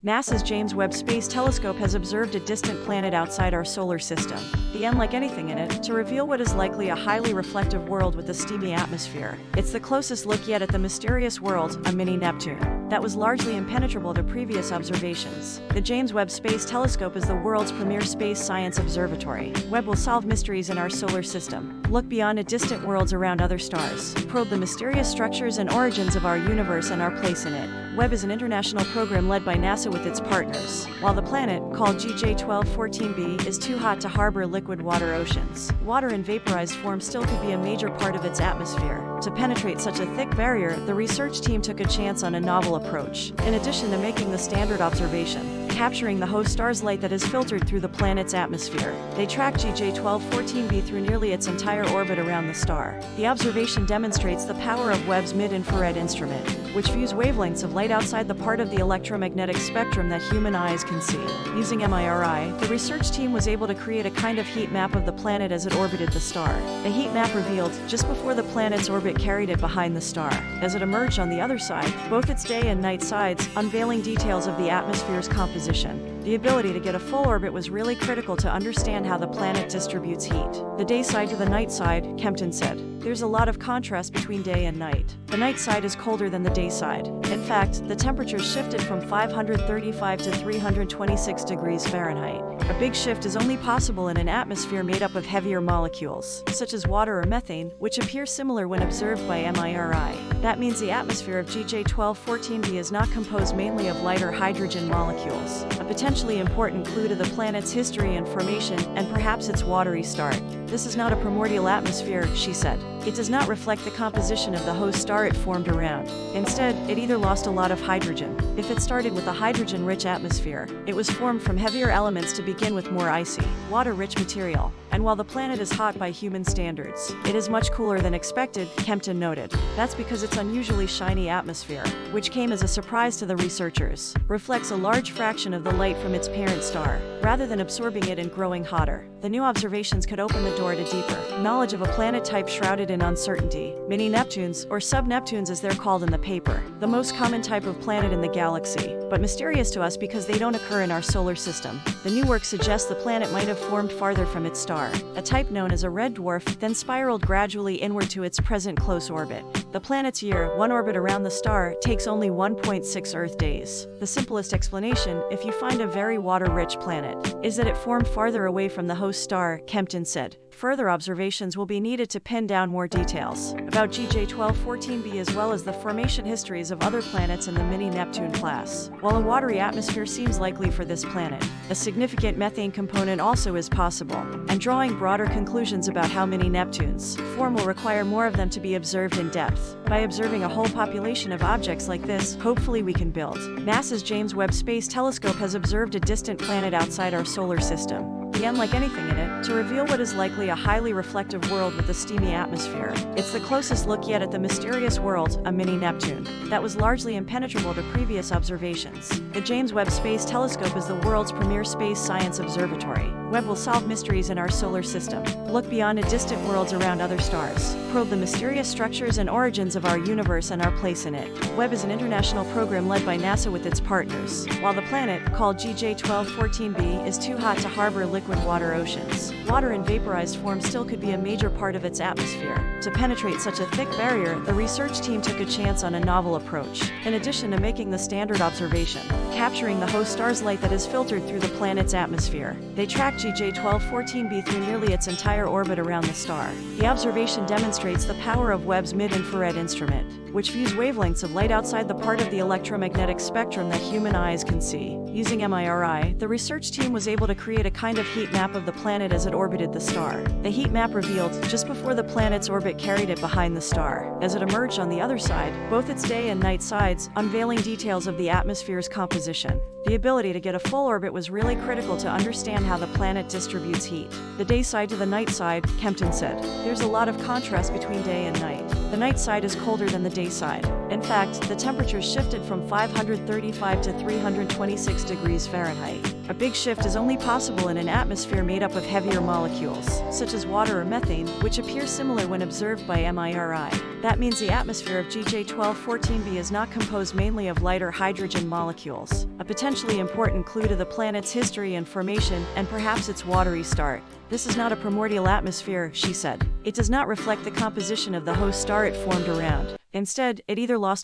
NASA's James Webb Space Telescope has observed a distant planet outside our solar system, the unlike anything in it, to reveal what is likely a highly reflective world with a steamy atmosphere. It's the closest look yet at the mysterious world, a mini Neptune, that was largely impenetrable to previous observations. The James Webb Space Telescope is the world's premier space science observatory. Webb will solve mysteries in our solar system, look beyond distant worlds around other stars, probe the mysterious structures and origins of our universe and our place in it. Webb is an international program led by NASA with its partners. While the planet, called JWST, is too hot to harbor liquid water oceans, water in vaporized form still could be a major part of its atmosphere. To penetrate such a thick barrier, the research team took a chance on a novel approach. In addition to making the standard observation, capturing the host star's light that is filtered through the planet's atmosphere, they tracked JWST through nearly its entire orbit around the star. The observation demonstrates the power of Webb's mid-infrared instrument, which views wavelengths of light outside the part of the electromagnetic spectrum that human eyes can see. Using MIRI, the research team was able to create a kind of heat map of the planet as it orbited the star. The heat map revealed, just before the planet's orbit carried it behind the star, as it emerged on the other side, both its day and night sides, unveiling details of the atmosphere's composition. The ability to get a full orbit was really critical to understand how the planet distributes heat. The day side to the night side, Kempton said. There's a lot of contrast between day and night. The night side is colder than the day side. In fact, the temperatures shifted from 535 to 326 degrees Fahrenheit. A big shift is only possible in an atmosphere made up of heavier molecules, such as water or methane, which appear similar when observed by MIRI. That means the atmosphere of JWST is not composed mainly of lighter hydrogen molecules, a potentially important clue to the planet's history and formation, and perhaps its watery start. This is not a primordial atmosphere, she said. It does not reflect the composition of the host star it formed around. Instead, it either lost a lot of hydrogen. If it started with a hydrogen-rich atmosphere, it was formed from heavier elements to begin with more icy, water-rich material. And while the planet is hot by human standards, it is much cooler than expected, Kempton noted. That's because its unusually shiny atmosphere, which came as a surprise to the researchers, reflects a large fraction of the light from its parent star, rather than absorbing it and growing hotter. The new observations could open the door to deeper knowledge of a planet type shrouded in uncertainty. Mini Neptunes, or sub-Neptunes as they're called in the paper, the most common type of planet in the galaxy, but mysterious to us because they don't occur in our solar system. The new work suggests the planet might have formed farther from its star, a type known as a red dwarf, then spiraled gradually inward to its present close orbit. The planet's year, one orbit around the star, takes only 1.6 Earth days. The simplest explanation, if you find a very water-rich planet, is that it formed farther away from the host star, Kempton said. Further observations will be needed to pin down more details about JWST as well as the formation histories of other planets in the mini Neptune class. While a watery atmosphere seems likely for this planet, a significant methane component also is possible, and drawing broader conclusions about how mini Neptunes form will require more of them to be observed in depth. By observing a whole population of objects like this, hopefully we can build. NASA's James Webb Space Telescope has observed a distant planet outside our solar system, unlike anything in it, to reveal what is likely a highly reflective world with a steamy atmosphere. It's the closest look yet at the mysterious world, a mini Neptune, that was largely impenetrable to previous observations. The James Webb Space Telescope is the world's premier space science observatory. Webb will solve mysteries in our solar system, look beyond distant worlds around other stars, probe the mysterious structures and origins of our universe and our place in it. Webb is an international program led by NASA with its partners. While the planet, called JWST, is too hot to harbor liquid water oceans, water in vaporized form still could be a major part of its atmosphere. To penetrate such a thick barrier, the research team took a chance on a novel approach. In addition to making the standard observation, capturing the host star's light that is filtered through the planet's atmosphere, they tracked JWST through nearly its entire orbit around the star. The observation demonstrates the power of Webb's mid-infrared instrument, which views wavelengths of light outside the part of the electromagnetic spectrum that human eyes can see. Using MIRI, the research team was able to create a kind of heat map of the planet as it orbited the star. The heat map revealed, just before the planet's orbit carried it behind the star, as it emerged on the other side, both its day and night sides, unveiling details of the atmosphere's composition. The ability to get a full orbit was really critical to understand how the planet distributes heat. The day side to the night side, Kempton said. There's a lot of contrast between day and night. The night side is colder than the day side. In fact, the temperatures shifted from 535 to 326 degrees Fahrenheit. A big shift is only possible in an atmosphere made up of heavier molecules, such as water or methane, which appear similar when observed by MIRI. That means the atmosphere of GJ1214b is not composed mainly of lighter hydrogen molecules, a potentially important clue to the planet's history and formation, and perhaps its watery start. This is not a primordial atmosphere, she said. It does not reflect the composition of the host star it formed around. Instead, it either lost